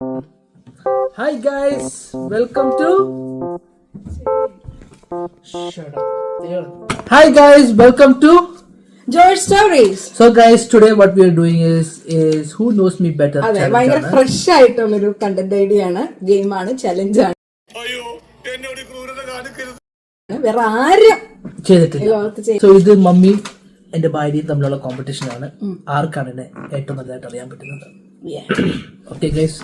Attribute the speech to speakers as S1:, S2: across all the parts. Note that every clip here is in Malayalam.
S1: Hi guys, welcome to. Shut up. Hi guys, welcome to
S2: George Stories.
S1: So guys, today what we are doing is who knows me better
S2: അതെ
S1: challenge
S2: ഭയങ്കര
S1: ആണ്.
S2: ഫ്രഷ് ആയിട്ടുള്ളൊരു കണ്ടന്റ് ഐഡിയ ആണ്, ഗെയിമാണ്, ചലഞ്ച് ആണ്. വേറെ ആരും
S1: ചെയ്തിട്ടില്ല.
S2: ലോകത്ത് ചെയ്യ-
S1: സോ ഇത് മമ്മിയും എന്റെ ഭാര്യയും തമ്മിലുള്ള കോമ്പറ്റീഷൻ ആണ്. ആർക്കാണ് എന്നെ ഏറ്റവും നല്ലതായിട്ട് അറിയാൻ പറ്റുന്നത്. ഓക്കെ ഗൈസ്,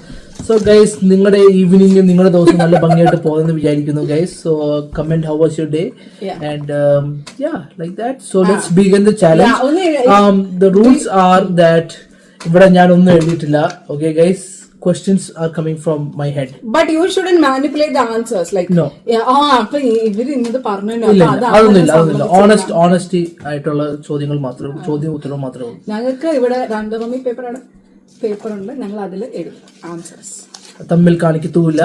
S1: സോ ഗൈസ് നിങ്ങളുടെ ഈവനിങ് നിങ്ങളുടെ ദിവസം നല്ല ഭംഗിയായിട്ട് പോകുമെന്ന് വിചാരിക്കുന്നു guys. So comment how was your day and like that. So let's begin the challenge. The rules R that ഇവിടെ ഞാൻ ഒന്നും എഴുതിയിട്ടില്ല. Okay guys, questions are coming from my head.
S2: But you shouldn't manipulate the answers. Like,
S1: No.
S2: അപ്പൊ ഇവര് ഇന്നത് പറഞ്ഞു
S1: അതൊന്നുമില്ല. ഓണസ്റ്റി ആയിട്ടുള്ള ചോദ്യങ്ങൾ മാത്രം, ചോദ്യം ഉത്തരവും മാത്രമേ ഉള്ളൂ.
S2: ഞങ്ങൾക്ക് ഇവിടെ റാൻഡമി പേപ്പർ ഉണ്ട്, ഞങ്ങൾ അതിൽ എഴുതും ആൻസേഴ്സ്.
S1: തമ്മിൽ കാണിക്കത്തൂല്ല.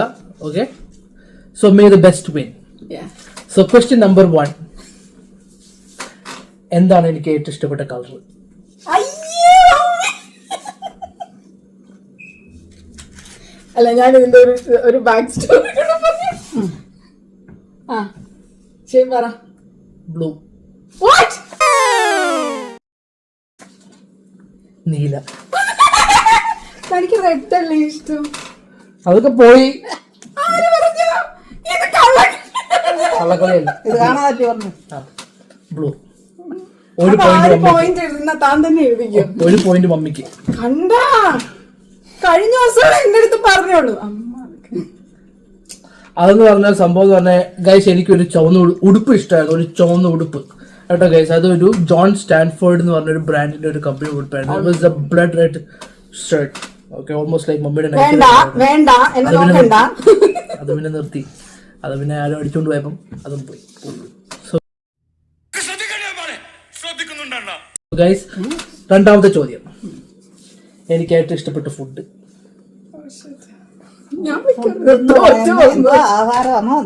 S1: Okay, so may the best win. So question number 1, എന്താണ് എനിക്ക് ഏറ്റവും ഇഷ്ടപ്പെട്ട കളർ?
S2: അല്ല, ഞാൻ ഇതിന്റെ ഒരു ബാക്ക് സ്റ്റോറി ശരി പറ.
S1: ബ്ലൂ.
S2: What?
S1: നീല.
S2: തനിക്ക് റെഡ് അല്ലേ ഇഷ്ടം?
S1: അതൊക്കെ പോയി.
S2: ആര് പറഞ്ഞു? ഇത് കള്ളക്കളിയല്ല.
S1: ഇത് കാണാതെ പറഞ്ഞു. ബ്ലൂ. ഒരു
S2: പോയിന്റ് എഴുതുന്ന താൻ തന്നെ എഴുതിക്കും.
S1: ഒരു പോയിന്റ് മമ്മിക്ക്.
S2: കണ്ടാ കഴിഞ്ഞ ദിവസം എന്റെ അടുത്ത് പറഞ്ഞോളൂ.
S1: അതെന്ന് പറഞ്ഞ സംഭവം പറഞ്ഞാൽ ഗൈസ്, എനിക്കൊരു ചുവന്ന ഉടുപ്പ് ഇഷ്ടമായിരുന്നു. ഒരു ചുവന്ന ഉടുപ്പ് കേട്ടോ ഗൈസ്. അതൊരു ജോൺ സ്റ്റാൻഫോർഡ് എന്ന് പറഞ്ഞൊരു ബ്രാൻഡിന്റെ ഒരു കമ്പനി ഉടുപ്പായിരുന്നു. It was a blood red shirt. Okay, almost like മമ്മിയുടെ. അത് പിന്നെ നിർത്തി. അത് പിന്നെ ആരും അടിച്ചോണ്ട് പോയപ്പം അതും പോയി. സോ ഗൈസ്, രണ്ടാമത്തെ ചോദ്യം, എനിക്ക് ഏറ്റവും ഇഷ്ടപ്പെട്ട ഫുഡ്.
S3: ആഹാരമാണോ?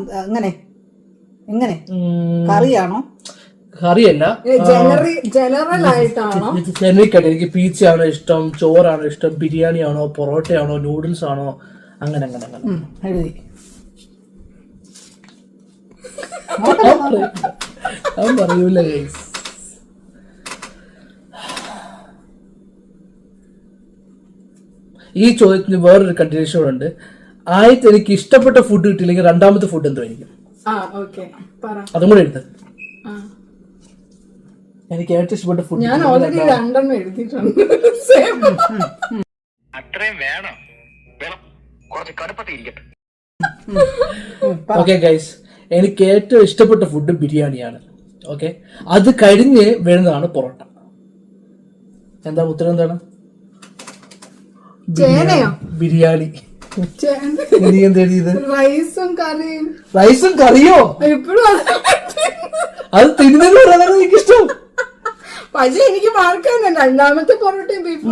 S3: എങ്ങനെ കറിയാണോ?
S1: കറിയല്ല,
S2: ജനറൽ ആയിട്ടാണോ?
S1: ജനറിക്കായിട്ട് എനിക്ക് പീച്ചയാണോ ഇഷ്ടം, ചോറാണോ ഇഷ്ടം, ബിരിയാണി ആണോ, പൊറോട്ടയാണോ, നൂഡിൽസ് ആണോ, അങ്ങനെ അങ്ങനെ അങ്ങനെ
S3: എഴുതി.
S1: അവൻ പറയൂല ഗൈസ്. ഈ ചോദ്യത്തിന് വേറൊരു കണ്ടിന്യൂഷൻ ഉണ്ട്. ആദ്യത്തെ എനിക്ക് ഇഷ്ടപ്പെട്ട ഫുഡ് കിട്ടിയില്ലെങ്കിൽ രണ്ടാമത്തെ ഫുഡ് എന്തോ ആയിരിക്കും. അതും കൂടെ എടുത്ത്. എനിക്ക് ഏറ്റവും ഇഷ്ടപ്പെട്ട ഫുഡ്
S2: ഞാൻ ഓൾറെഡി 2 എഴുതിയിട്ടുണ്ട്.
S1: ഓക്കെ ഗൈസ്, എനിക്ക് ഏറ്റവും ഇഷ്ടപ്പെട്ട ഫുഡ് ബിരിയാണിയാണ്. ഓക്കെ, അത് കഴിഞ്ഞ് വരുന്നതാണ് പൊറോട്ട. എന്താണ് ഉത്തരം? എന്താണ്? ബിരിയാണി. നീ എന്താ എഴുതിയത്? റൈസും കറിയോ? അത് തിന്നുന്നത് പറയാനാണ് എനിക്ക് ഇഷ്ടം.
S2: പക്ഷെ എനിക്ക് മാർക്ക് തന്നെ രണ്ടാമത്തെ പൊറോട്ടയും ബീഫും.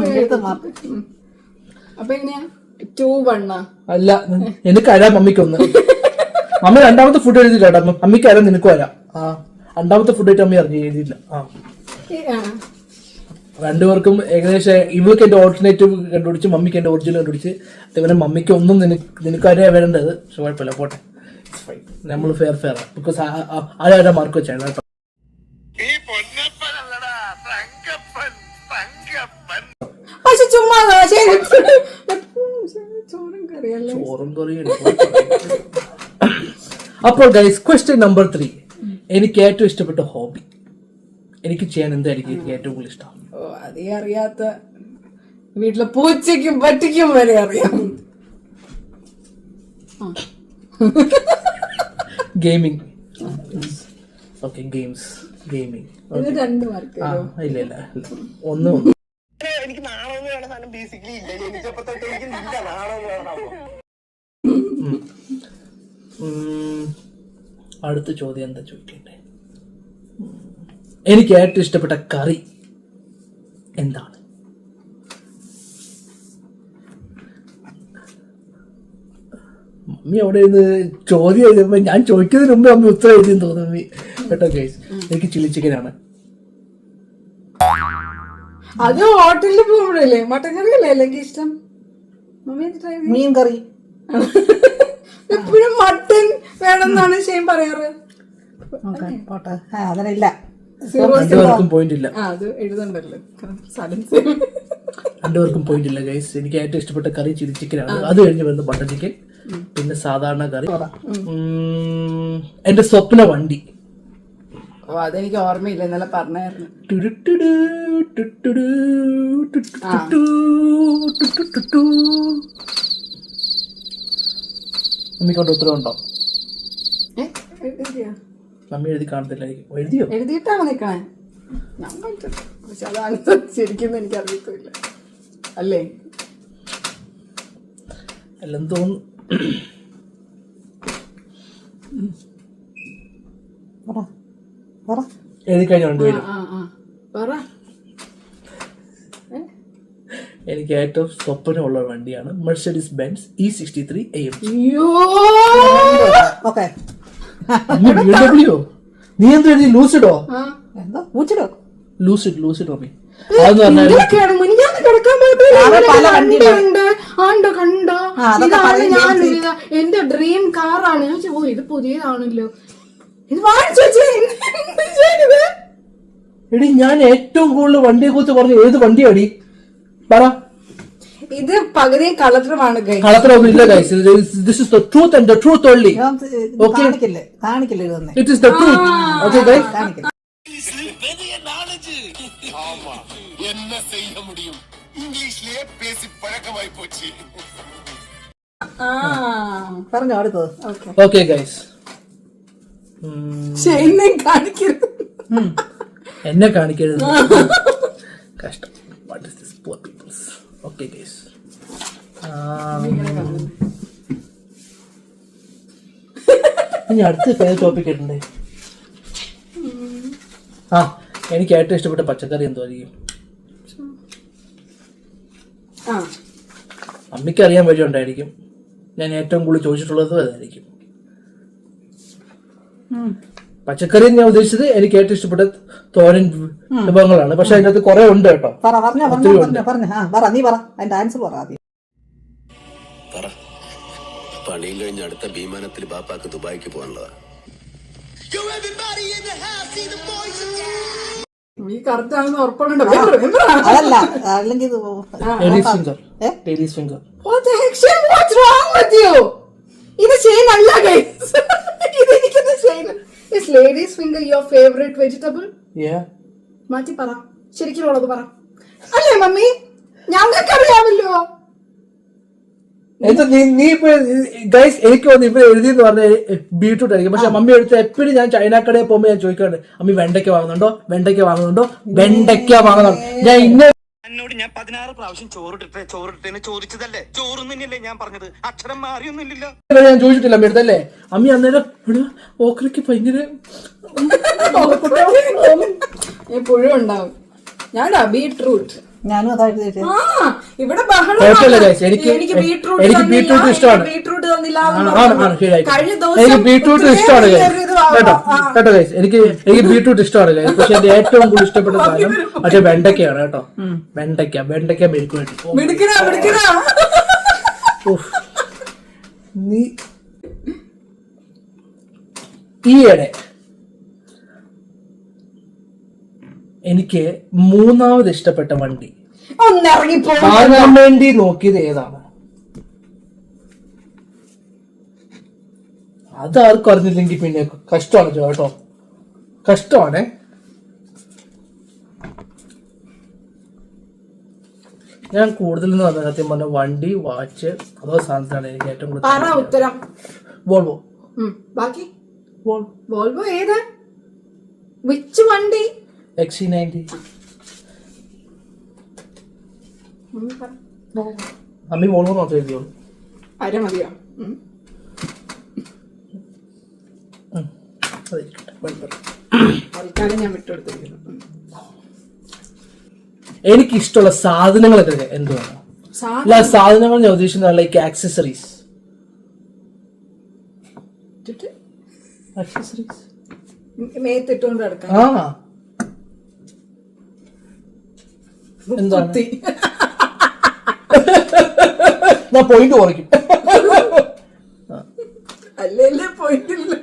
S2: അപ്പൊ എങ്ങനെയാ 2-1?
S1: അല്ല, എനിക്ക് അരാം, മമ്മിക്ക് 1. മമ്മി രണ്ടാമത്തെ ഫുഡ് എഴുതിയില്ല. മമ്മിക്ക് അരാം, നിനക്കും അരാം. രണ്ടാമത്തെ ഫുഡ് ആയിട്ട് അമ്മി എഴുതിയില്ല. രണ്ടുപേർക്കും ഏകദേശം ഇവൾക്ക് എന്റെ ഓൾട്ടർനേറ്റീവ് കണ്ടുപിടിച്ച്, മമ്മിക്ക് എന്റെ ഒറിജിനൽ കണ്ടുപിടിച്ച്. അതേപോലെ മമ്മിക്ക് ഒന്നും നിനക്കറിയാ വരേണ്ടത്. പക്ഷെ കുഴപ്പമില്ല, പോട്ടെ, നമ്മൾ ഫെയർ ആണ്. ബിക്കോസ് ആരാ മാർക്ക് വെച്ചാണ് കേട്ടോ.
S2: പക്ഷെ ചുമ്മാ
S1: ചോറും കറിയും. അപ്പോൾ ഗൈസ്, ക്വസ്റ്റ്യൻ നമ്പർ 3, എനിക്ക് ഏറ്റവും ഇഷ്ടപ്പെട്ട ഹോബി. എനിക്ക് ചെയ്യാൻ എന്തായിരിക്കും എനിക്ക് ഏറ്റവും കൂടുതൽ ഇഷ്ടം?
S2: അതേ അറിയാത്ത വീട്ടിലെ പൂച്ചയ്ക്കും പട്ടിക്കും വരെ അറിയാം.
S1: ഗെയിമിംഗ്. Okay, gaming.
S2: ഇത് 2 മാർക്ക്.
S1: ഇല്ല, 1.
S4: എനിക്ക് നാണമെന്ന് വേണ്ട സാധനം ബേസിക്കലി ഇല്ല. എനിക്കപ്പോ തൊട്ട് എനിക്ക് ഇല്ല നാണമെന്ന് വേണം.
S1: അടുത്ത ചോദ്യം എന്താ ചോദിക്കണ്ടേ? എനിക്ക് ഏറ്റവും ഇഷ്ടപ്പെട്ട കറി എന്താണ്? മമ്മി അവിടെ നിന്ന് ചോദ്യം എഴുതുമ്പോ ഞാൻ ചോദിക്കുന്നതിന് മുമ്പ് മമ്മി ഉത്തരം എഴുതിയെന്ന് തോന്നുന്നു കേട്ടോ ഗൈസ്. എനിക്ക് ചില്ലി ചിക്കനാണ്.
S2: അത് ഹോട്ടലിൽ പോകുമ്പോഴല്ലേ മട്ടൻ കറിയല്ലേ അല്ലെങ്കിൽ ഇഷ്ടം? മമ്മി എന്താ
S3: മീൻ കറി.
S2: എപ്പോഴും മട്ടൻ വേണമെന്നാണ് ഷെയിൻ പറയാറ്.
S3: ഓക്കെ പോട്ടെ. അതിനില്ല.
S1: രണ്ടുപേർക്കും പോയിന്റ് ഇല്ല.
S2: അത് എഴുതണ്ടല്ലോ.
S1: രണ്ടുപേർക്കും പോയിന്റ് ഇല്ല ഗൈസ്. എനിക്ക് ഏറ്റവും ഇഷ്ടപ്പെട്ട കറി ചില്ലി ചിക്കൻ ആണ്. അത് കഴിഞ്ഞ് വരുന്ന ബട്ടർ ചിക്കൻ, പിന്നെ സാധാരണ കറി. എന്റെ സ്വപ്ന വണ്ടി.
S2: ഓ അതെനിക്ക് ഓർമ്മയില്ല, ഇന്നലെ പറഞ്ഞായിരുന്നു.
S1: മമ്മിക്കൊണ്ട് ഉത്തരവുണ്ടോ?
S2: എഴുതിയോ?
S1: മമ്മി എഴുതി കാണത്തില്ലായിരിക്കും. എഴുതിയോ?
S2: എഴുതിയിട്ടാണ് നിക്കണേ. ഞാൻ കണ്ടിട്ടുണ്ട്, പക്ഷെ അതാണ് ശരിക്കും എനിക്ക് അറിയത്തില്ല. അല്ലേ?
S1: എല്ലാം തോന്നുന്നു. എഴുതി കഴിഞ്ഞ രണ്ടുപേരും.
S2: പറ.
S1: എനിക്ക് ഏറ്റവും സ്വപ്നമുള്ള വണ്ടിയാണ് Mercedes Benz E63 AMG.
S3: Okay.
S1: നീ എന്ത് എഴുതി? ലൂസിഡോ?
S3: എന്താ പൂച്ചിടോ?
S1: Lucid mummy. അതെന്ന് പറഞ്ഞാൽ
S2: എന്റെ ഡ്രീം കാറാണ്. ഓ ഇത് പുതിയതാണല്ലോ, ഇത്
S1: എടി ഞാൻ ഏറ്റവും കൂടുതൽ വണ്ടിയെ കുറിച്ച് പറഞ്ഞു. ഏത് വണ്ടിയാടി പറ.
S2: ഇത് പകുതി കളത്രമാണ്.
S1: കളത്രമൊന്നും ഇല്ല guys. This is the truth and the truth only. Okay?
S3: കാണിക്കില്ല ഇതൊന്നും.
S1: It is the truth. Okay guys?
S3: കാണിക്കില്ല.
S4: என்ன செய்ய முடியும்? இங்கிலீஷ்லயே பேசி பழக்கமாய் போச்சு.
S3: പറഞ്ഞോ അടുത്തത്.
S1: Okay guys. എന്നെ കാണിക്കരുത്. കഷ്ടം. What is this poor peoples? Okay guys. ഇനി അടുത്ത ടോപ്പിക് ഇടണ്ടേ? എനിക്ക് ഏറ്റവും ഇഷ്ടപ്പെട്ട പച്ചക്കറി എന്തായിരിക്കും? അമ്മയ്ക്ക് അറിയാൻ വഴിയുണ്ടായിരിക്കും. ഞാൻ ഏറ്റവും കൂടുതൽ ചോദിച്ചിട്ടുള്ളത് അതായിരിക്കും. പച്ചക്കറി ഞാൻ ഉദ്ദേശിച്ചത് എനിക്ക് ഏറ്റവും ഇഷ്ടപ്പെട്ട തോരൻ വിഭവങ്ങളാണ്. പക്ഷെ അതിനകത്ത് കുറെ ഉണ്ട് കേട്ടോ.
S3: നീ പറ അതിന്റെ ആൻസർ പറ ആദ്യം.
S5: പണിയും കഴിഞ്ഞ് അടുത്ത വിമാനത്തിൽ ബാപ്പാക്ക് ദുബായിക്ക് പോകാനുള്ളതാ.
S3: അതല്ല, അല്ലെങ്കിൽ
S2: ഇത് ഷെയ്നല്ല ഗൈസ്. ഇതെനിക്കൊന്ന് ഷെയ്ൻ. Is ladies finger your favorite vegetable?
S1: Yeah.
S2: മാറ്റി പറ, ശരിക്കുള്ളത് പറ. അല്ലേ മമ്മി? ഞങ്ങൾക്ക് അറിയാമല്ലോ.
S1: എന്താ നീ ഇപ്പൊ ഗൈസ് എനിക്ക് തോന്നുന്നു ഇപ്പൊ എഴുതിയെന്ന് പറഞ്ഞ ബീട്രൂട്ട് ആയിരിക്കും. പക്ഷെ മമ്മി എടുത്ത് എപ്പോഴും ഞാൻ ചൈന കടയിൽ പോകുമ്പോൾ ഞാൻ ചോദിക്കാറുണ്ട്, അമ്മി വെണ്ടയ്ക്ക വാങ്ങുന്നുണ്ടോ? വെണ്ടയ്ക്ക വാങ്ങുന്നുണ്ടോ? ഞാൻ ഇന്ന
S4: എന്നോട് ഞാൻ 16 പ്രാവശ്യം ചോറിട്ടേന്ന് ചോദിച്ചതല്ലേ? ചോറ് തന്നെയല്ലേ ഞാൻ പറഞ്ഞത്? അക്ഷരം മാറിയൊന്നുമില്ലല്ലോ.
S1: ഞാൻ ചോദിച്ചിട്ടില്ല അമ്മ എടുത്തല്ലേ. അമ്മി അന്നേരം ഓക്രയ്ക്ക് ഭയങ്കര
S2: പുഴു ഉണ്ടാവും. ഞാനാ ബീട്രൂട്ട്.
S3: ഞാനും അതായത്
S2: ഇവിടെ
S1: എനിക്ക് ബീട്രൂട്ട് ഇഷ്ടമാണ്. എനിക്ക് ബീട്രൂട്ട് ഇഷ്ടമാണ് കേട്ടോ ഗൈസ്. എനിക്ക് ബീട്രൂട്ട് ഇഷ്ടമാണ് ഗൈസ്. പക്ഷെ എന്റെ ഏറ്റവും കൂടുതൽ ഇഷ്ടപ്പെട്ട സാധനം മറ്റേ വെണ്ടയ്ക്കയാണ് കേട്ടോ. വെണ്ടയ്ക്ക മെഴുക്ക് നീ ഈയിടെ എനിക്ക് മൂന്നാമത് ഇഷ്ടപ്പെട്ട വണ്ടി വാങ്ങാൻ വേണ്ടി നോക്കിയത് ഏതാണ്? അത് ആർക്കും അറിഞ്ഞില്ലെങ്കിൽ പിന്നെ കഷ്ടമാണ് കേട്ടോ, കഷ്ടമാണ്. ഞാൻ കൂടുതൽ എന്ന് പറഞ്ഞ സത്യം പറഞ്ഞ വണ്ടി, വാച്ച് അതോ സാധനത്തിനാണ് എനിക്ക് ഏറ്റവും കൂടുതൽ
S2: ഉത്തരം.
S1: വോൾവോ.
S2: ബാക്കി വോൾവോ ഏതാ? വിച്ച് വണ്ടി?
S1: XC90. അമ്മി വോൾവോ മാത്രം എഴുതിയോളൂ.
S2: അര മതിയോ? ഞാൻ വിട്ടുകൊടുത്തിരിക്കുന്നു.
S1: എനിക്ക് ഇഷ്ടമുള്ള സാധനങ്ങളൊക്കെ എന്തുവാണ്? സാധനങ്ങൾ ഞാൻ ഉദ്ദേശിക്കുന്ന ലൈക്ക് ആക്സസറീസ്.
S2: മേത്തിട്ടുകൊണ്ട് കിടക്കാം.
S1: എന്താണ് ഞാൻ പോയിന്റ് കുറയ്ക്കും.
S2: അല്ലേ പോയിന്റ് ഇല്ല.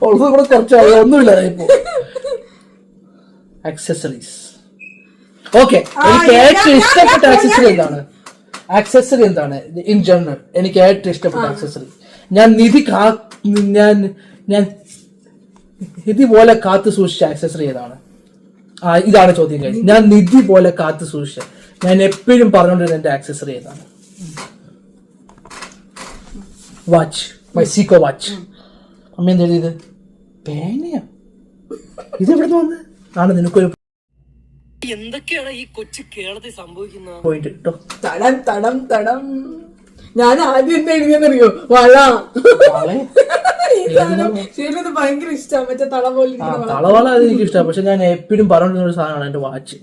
S1: ഉള്ളത് കൂടെ കുറച്ചായി ഒന്നുമില്ല ഇപ്പൊ. ആക്സസറീസ്. ഓക്കെ, എനിക്ക് ഏറ്റവും ഇഷ്ടപ്പെട്ട ആക്സസറി എന്താണ്? ആക്സസറി എന്താണ് ഇൻ ജനറൽ? എനിക്ക് ഏറ്റവും ഇഷ്ടപ്പെട്ട ആക്സസറി, ഞാൻ നിധി പോലെ കാത്തു സൂക്ഷിച്ച ആക്സസറി ഏതാണ്? ഇതാണ് ചോദ്യം. കഴിഞ്ഞു. ഞാൻ നിധി പോലെ കാത്തു സൂക്ഷിച്ച, ഞാൻ എപ്പോഴും പറഞ്ഞുകൊണ്ടിരുന്ന എന്റെ ആക്സസറി ഏതാണ്? Watch, my Seiko watch. അമ്മ എന്താ എഴുതിയത്? പേനയോ? ഇത് എവിടെ നിന്ന് വന്ന്? ആണ് നിനക്കൊരു
S6: എന്തൊക്കെയാണ് ഈ കൊച്ചു കേരളത്തിൽ സംഭവിക്കുന്നത്?
S1: പോയിന്റ് കേട്ടോ.
S2: തടം തടം തടം. ഞാൻ ആദ്യം എന്താ എഴുതിയെന്നറിയോ? വള. ശരിയത് ഭയങ്കര ഇഷ്ടമാണ്, മറ്റേ തള പോലെ
S1: തളവള അത് എനിക്ക് ഇഷ്ടമാണ്. പക്ഷെ ഞാൻ എപ്പോഴും പറഞ്ഞിരുന്ന ഒരു സാധനമാണ് എന്റെ വാച്ച്.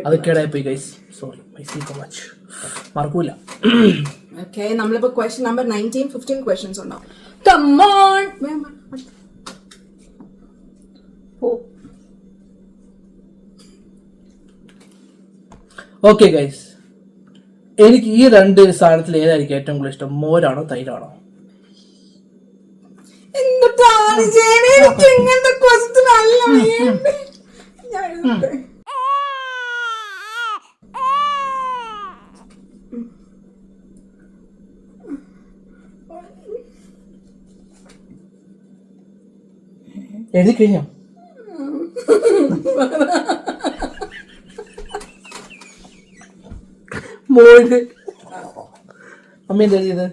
S1: അത് കേടായി പോയി guys, sorry. My Seiko watch മറക്കൂല.
S2: ഓക്കെ, നമ്മളിപ്പോ ക്വസ്റ്റ്യൻ നമ്പർ 19, 15 ക്വസ്റ്റ്യൻസ് ഉണ്ടാവും. Come on.
S1: ഓക്കെ ഗൈസ്, എനിക്ക് ഈ രണ്ട് സാധനത്തിൽ ഏതായിരിക്കും ഏറ്റവും കൂടുതൽ ഇഷ്ടം? മോരാണോ തൈരാണോ?
S2: എന്നിട്ടാണ് ചെയ്യണേ? എനിക്ക് ഇങ്ങനത്തെ ക്വസ്റ്റ്യൻ അല്ല വേണ്ടേ. ഞാൻ എഴുതട്ടെ.
S1: എഴുതി കഴിഞ്ഞോ? മോര്. അമ്മ എന്താ എഴുതിയത്?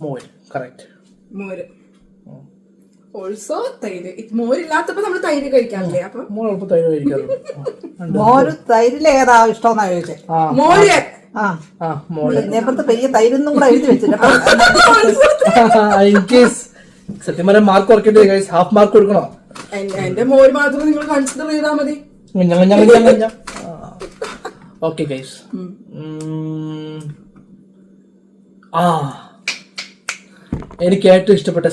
S1: മോര്. കറക്റ്റ്.
S2: മോര്. ഓൾസോ തൈര്. മോരില്ലാത്തപ്പോ നമ്മൾ തൈര് കഴിക്കാറില്ലേ? അപ്പൊ
S1: മോര് തൈര് കഴിക്കാറുണ്ട്.
S3: മോര് തൈരില് ഏതാ ഇഷ്ടമെന്നാ ചോദിച്ചേ?
S2: മോര്.
S3: ഇതിനെപ്പുറത്ത് പെയ്യ തൈരൊന്നും കൂടെ എഴുതി വെച്ചില്ല.
S1: സത്യം പറഞ്ഞാൽ മാർക്ക് കുറയ്ക്കേണ്ടത് ഗൈസ്, ഹാഫ് മാർക്ക് കൊടുക്കണോ?
S2: എന്റെ മോര് മാത്രം നിങ്ങൾ കൺസിഡർ ചെയ്താൽ മതി.
S1: ഓക്കെ ഗൈസ്, എനിക്ക് ഏറ്റവും ഇഷ്ടപ്പെട്ട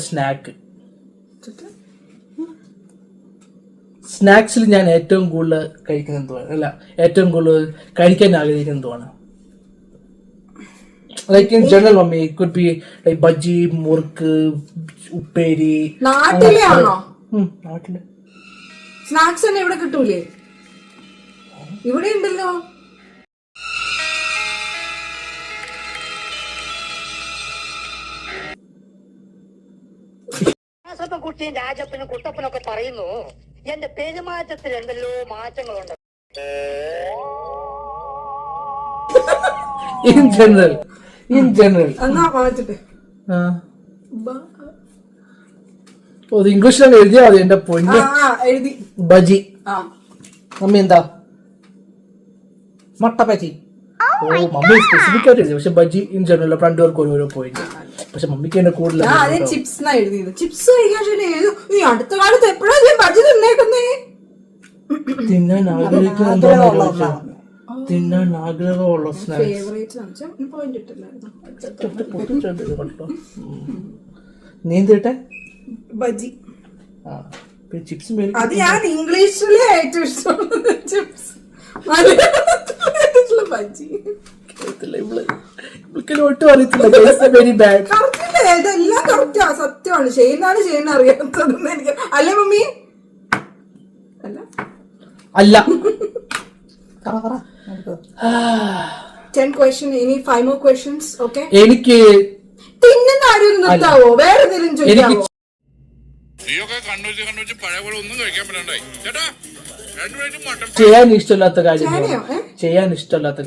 S1: സ്നാക്സിൽ ഞാൻ ഏറ്റവും കൂടുതൽ കഴിക്കുന്ന എന്തുവാണ്? അല്ല, ഏറ്റവും കൂടുതൽ കഴിക്കാൻ ആഗ്രഹിക്കുന്ന എന്തുവാണ്? Like in general mummy, it could be like bajji, മുറുക്ക്, ഉപ്പേരി.
S2: നാട്ടിലെയാണോ?
S1: നാട്ടില്
S2: സ്നാക്സ് തന്നെ ഇവിടെ കിട്ടൂലേ? ഇവിടെ ഉണ്ടല്ലോ.
S6: കുട്ടിയും രാജപ്പനും കുട്ടപ്പനൊക്കെ പറയുന്നു എന്റെ പെരുമാറ്റത്തിൽ എന്തെല്ലോ മാറ്റങ്ങളുണ്ട്.
S1: ഇൻ ജനറൽ
S2: എന്നാ മാറ്റട്ടെ.
S1: ഇംഗ്ലീഷിലാണ് എഴുതിയാ മതി. എന്റെ പൊന്ന്
S2: എഴുതി.
S1: ബജി. മമ്മി എന്താ?
S3: മുട്ട ബജി.
S1: മമ്മി സ്പെസിഫിക് ആയിട്ട് എഴുതി. പക്ഷെ ബജി ഇൻ ജനറൽ രണ്ടുപേർക്ക് ഓരോ പോയിന്റ്. പക്ഷെ മമ്മിക്ക് എന്നെ കൂടുതൽ
S2: ചിപ്സ് എഴുതിയത്. ചിപ്സ് കഴിക്കാൻ ഈ അടുത്ത കാലത്ത് എപ്പോഴാ ഞാൻ ബജി തിന്നേക്കുന്നേ?
S1: തിന്നാൻ ആഗ്രഹിക്കുന്ന സ്നാക്സ്. നീന്തിട്ടെ
S2: ബജി.
S1: ചിപ്സ്
S2: അത് ഞാൻ ഇംഗ്ലീഷിലെ ഏറ്റവും ഇഷ്ടമുള്ളത് ചിപ്സ്. മലയാളത്തിലുള്ള ബജി
S1: വെരി ബാഡ്.
S2: കറക്റ്റില്ലേ? ഇതെല്ലാം കറക്റ്റാ, സത്യമാണ്. ചെയ്യുന്നതാണ് ചെയ്യുന്ന അറിയാത്തതെന്ന് എനിക്ക്. അല്ലേ മമ്മി?
S1: അല്ല.
S2: 10 question. ഇനി 5 more questions. Okay.
S1: എനിക്ക്
S2: തിന്നുന്ന ആരും നിർത്താവോ? വേറെ എന്തെങ്കിലും ചോദിക്കാവോ?
S1: ചെയ്യാൻ ഇഷ്ടമില്ലാത്ത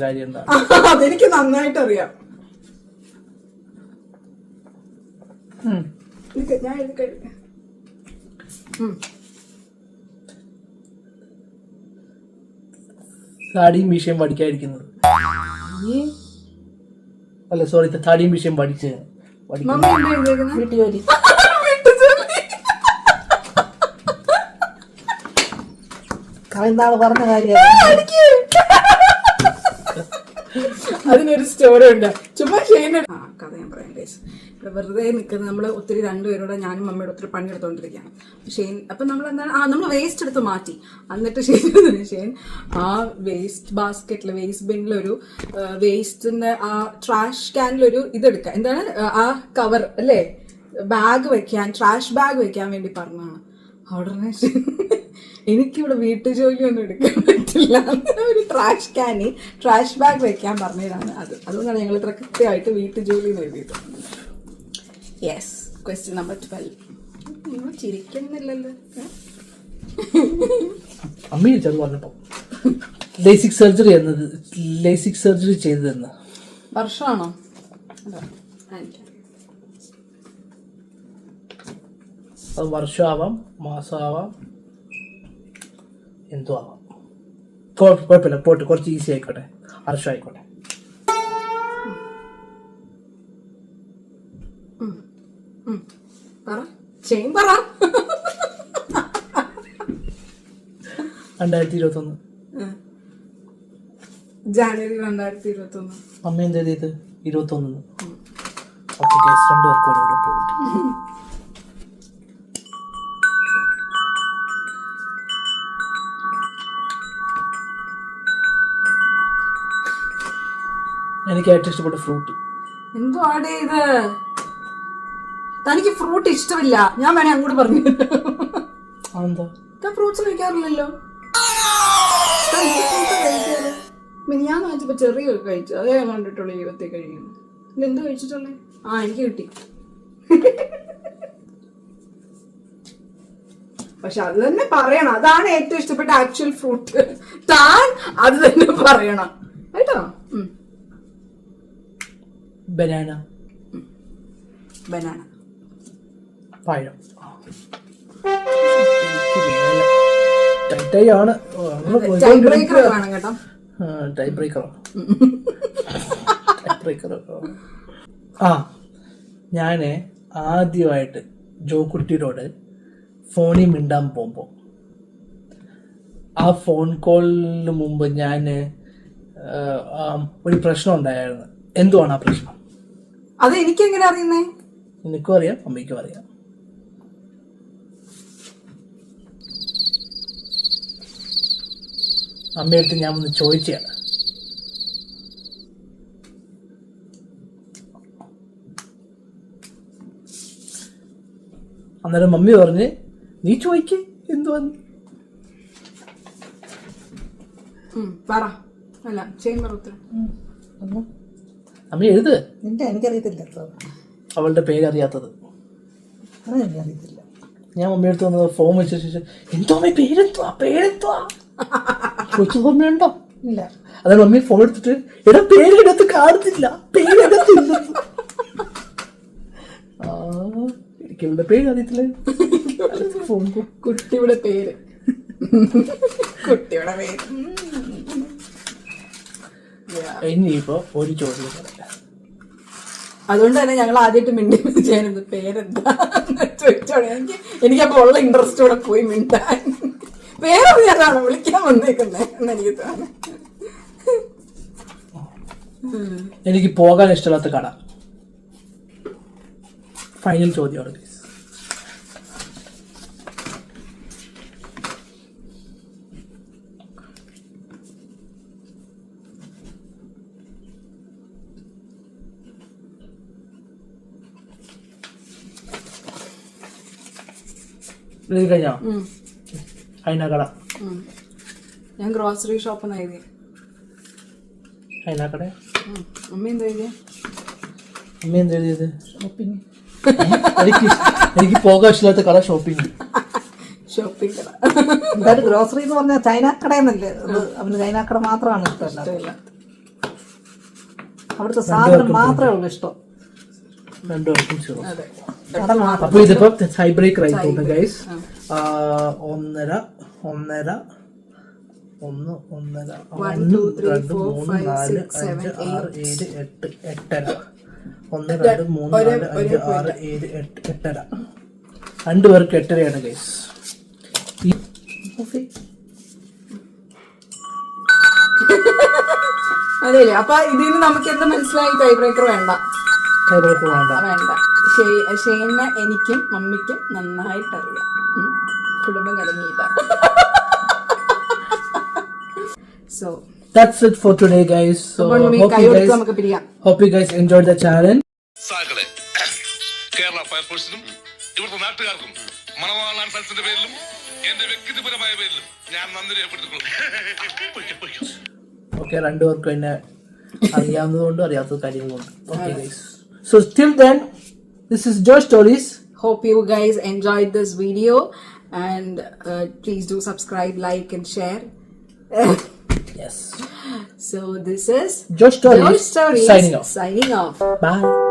S1: കാര്യം എന്താ?
S2: അതെനിക്ക് നന്നായിട്ട് അറിയാം. ഞാൻ
S1: താടിയും മീശയും പഠിക്കാതിരിക്കുന്നത്. അല്ല സോറി, താടിയും മീശയും പഠിച്ച്
S3: വീട്ടുജോലി. കവിന്താള് പറഞ്ഞ കാര്യം
S2: അതിനൊരു സ്റ്റോറി ഉണ്ട്. ചുമ്മാ ഷെയ്ൻ കഥ ഞാൻ പറയാം ഗൈസ്. ഇവിടെ വെറുതെ നിൽക്കുന്നത് നമ്മൾ ഒത്തിരി രണ്ടുപേരോടെ ഞാനും മമ്മിയോട് ഒത്തിരി പണിയെടുത്തോണ്ടിരിക്കുകയാണ്. ഷെയ്ൻ അപ്പം നമ്മൾ എന്താണ് നമ്മൾ വേസ്റ്റ് എടുത്ത് മാറ്റി. എന്നിട്ട് ഷെയ്ൻ ആ വേസ്റ്റ് ബാസ്ക്കറ്റിൽ വേസ്റ്റ് ബിന്നിലൊരു വേസ്റ്റിന്റെ ആ ട്രാഷ് ക്യാനിലൊരു ഇതെടുക്കുക, എന്താണ് ആ കവർ അല്ലേ, ബാഗ് വെക്കാൻ, ട്രാഷ് ബാഗ് വെക്കാൻ വേണ്ടി പറഞ്ഞതാണ്. ഉടനെ എനിക്കിവിടെ വീട്ടുജോലിയൊന്നും എടുക്കാൻ പറ്റില്ല, ഒരു ട്രാഷ് ബാഗ് വെക്കാൻ പറഞ്ഞതാണ് അത്. അതുകൊണ്ടാണ് ഞങ്ങൾ ഇത്ര കൃത്യമായിട്ട് വീട്ടുജോലി എന്ന് എഴുതിയത്. Yes, question number 12. നിങ്ങൾ ചിരിക്കുന്നില്ലല്ലോ.
S1: അമ്മ അത് പറഞ്ഞപ്പോ ലേസിക് സർജറി ചെയ്തതെന്ന്
S2: വർഷമാണോ?
S1: അത് വർഷമാവാം, മാസമാവാം, എന്തോ ആവാം. കുഴപ്പമില്ല, പോട്ട് കുറച്ച് ഈസി ആയിക്കോട്ടെ, വർഷം ആയിക്കോട്ടെ.
S2: പറ ചെയിൻ പറ.
S1: 2021
S2: ജാനുവരി 2021.
S1: അമ്മ എന്ത് എഴുതിയത്? 21. ഓക്കെ ഗൈസ്, 2 പേർക്കൂടെ ഇവിടെ പോയിട്ട് എനിക്ക് ഏറ്റവും ഇഷ്ടപ്പെട്ട ഫ്രൂട്ട്
S2: എന്തോ ആടേ ഇത്? തനിക്ക് ഫ്രൂട്ട് ഇഷ്ടമില്ല, ഞാൻ വേണേ അങ്ങോട്ട് പറഞ്ഞു.
S1: അതെന്താ?
S2: ഫ്രൂട്ട്സ് കഴിക്കാറില്ലല്ലോ. ഞാൻ കഴിച്ചപ്പോ ചെറിയ കഴിച്ചു, അതേ ഞാൻ കണ്ടിട്ടുള്ളൂ ജീവിതത്തിൽ കഴിക്കുന്നു. എന്തോ കഴിച്ചിട്ടുള്ളേ? എനിക്ക് കിട്ടി. പക്ഷെ അത് തന്നെ പറയണം, അതാണ് ഏറ്റവും ഇഷ്ടപ്പെട്ട ആക്ച്വൽ ഫ്രൂട്ട്. താൻ അത് തന്നെ പറയണം കേട്ടോ.
S1: ബനാന.
S2: ബനാന,
S1: പഴം. ടൈറ്റാണ്,
S2: ടൈ ബ്രേക്കർ വേണം കേട്ടോ.
S1: ടൈ ബ്രേക്കറോ? ഞാന് ആദ്യമായിട്ട് ജോക്കുട്ടിയോട് ഫോണിൽ മിണ്ടാൻ പോകുമ്പോൾ ആ ഫോൺ കോളിന് മുമ്പ് ഞാൻ ഒരു പ്രശ്നം ഉണ്ടായിരുന്നു. എന്തുവാണ് ആ പ്രശ്നം?
S2: അത് എനിക്കെങ്ങനെ അറിയുന്നേ?
S1: എനിക്കും അറിയാം, അമ്മയ്ക്കും അറിയാം. അമ്മയടുത്ത് ഞാൻ ഒന്ന് ചോദിച്ചാണ്. അന്നേരം മമ്മി പറഞ്ഞ് നീ ചോദിക്ക് എന്തുവന്ന്.
S2: പറ. അല്ല ചേമ്പർ ഉത്തരം.
S1: അമ്മ എഴുത്.
S3: നിന്റെ എനിക്കറിയത്തില്ല,
S1: അവളുടെ പേരറിയാത്തത്.
S3: എനിക്കറിയത്തില്ല.
S1: ഞാൻ മമ്മിയടുത്ത് വന്നത് ഫോം വെച്ച ശേഷം എന്തോ അമ്മ പേരെന്തുവാ കൊച്ചു ഓർമ്മയുണ്ടോ?
S3: ഇല്ല.
S1: അതാണ് മമ്മി ഫോൺ എടുത്തിട്ട് എടാ പേരെടുത്ത് കാണുന്നില്ല, പേരെടുത്തില്ല. എനിക്ക് ഇവളുടെ പേര് അറിയത്തില്ല.
S2: കുട്ടിയുടെ പേര് കുട്ടിയുടെ പേര്.
S1: ഇനിയിപ്പോ ഒരു ചോദ്യം പറയാം.
S2: അതുകൊണ്ട് തന്നെ ഞങ്ങൾ ആദ്യമായിട്ട് മിണ്ടി ചെയ്യാനത് പേരെന്താ ചോദിച്ചോളെ. എനിക്കപ്പോ ഉള്ള ഇൻട്രസ്റ്റ് കൂടെ പോയി മിണ്ടാൻ. വേറെ ഞാനാണ് വിളിക്കാൻ വന്നേക്കുന്നത് എന്നെനിക്ക് തോന്നുന്നു.
S1: എനിക്ക് പോകാൻ ഇഷ്ടമില്ലാത്ത കട. ഫൈനൽ ചോദ്യമാണ്. കഴിഞ്ഞോ? അതിനാ കട.
S2: ഞാൻ ഗ്രോസറി ഷോപ്പ് എഴുതിയ.
S1: അതിനാ കട.
S2: അമ്മ എന്താ എഴുതിയ?
S1: അമ്മ എന്താ എഴുതിയത്? ഷോപ്പിംഗ്. എനിക്ക് പോകാൻ ഇഷ്ടമില്ലാത്ത കട ഷോപ്പിംഗ്.
S2: ഷോപ്പിംഗ് കട.
S3: എന്തായാലും ഗ്രോസറി എന്ന് പറഞ്ഞാൽ ചൈന കടയെന്നല്ലേ അവന്? ചൈന കട മാത്രമാണ് ഇഷ്ടമല്ല, അവിടുത്തെ സാധനം മാത്രമേ ഉള്ളൂ ഇഷ്ടം.
S1: രണ്ടുപേർക്കും സീറോ. അപ്പൊ ഇതിപ്പോ ടൈ ബ്രേക്കർ ആയിട്ടുണ്ട് ഗൈസ്. 1.5 1.5 1 1.5 1 2 3 4 5 6 7 8 8.5 1 2 3 4 5 6 7 8 8.5. രണ്ടുപേർക്ക് 8.5 ഗൈസ്.
S2: അതെ അപ്പൊ ഇതിന് നമുക്ക് എന്താ മനസ്സിലായി? ടൈ ബ്രേക്കർ വേണ്ട.
S1: കൈബ്രേക്ക് വേണ്ട.
S2: വേണ്ട. ഷെയ്നെ എനിക്കും മമ്മിക്കും നന്നായിട്ട് അറിയാം. കുടുംബം കലങ്ങിയില്ല. So
S1: That's it for today, guys. So hope you guys enjoyed the challenge.
S7: Kerala ഫയർഫോഴ്സിനും ഇവിടുത്തെ നാട്ടുകാർക്കും മണവാളാൻ സ്ഥലത്തിന്റെ പേരിലും എന്റെ വ്യക്തിപരമായ പേരിലും ഞാൻ നന്ദി രേഖപ്പെടുത്തിക്കൊള്ളു.
S1: Okay, രണ്ടുപേർക്കും എന്നെ അറിയാവുന്നതുകൊണ്ടും അറിയാത്ത കാര്യങ്ങളുണ്ട്. Okay, guys. So till then, this is Joe Stories.
S2: Hope you guys enjoyed this video and please do subscribe, like and share.
S1: Yes.
S2: So this is
S1: Joe Stories.
S2: Signing off.
S1: Bye.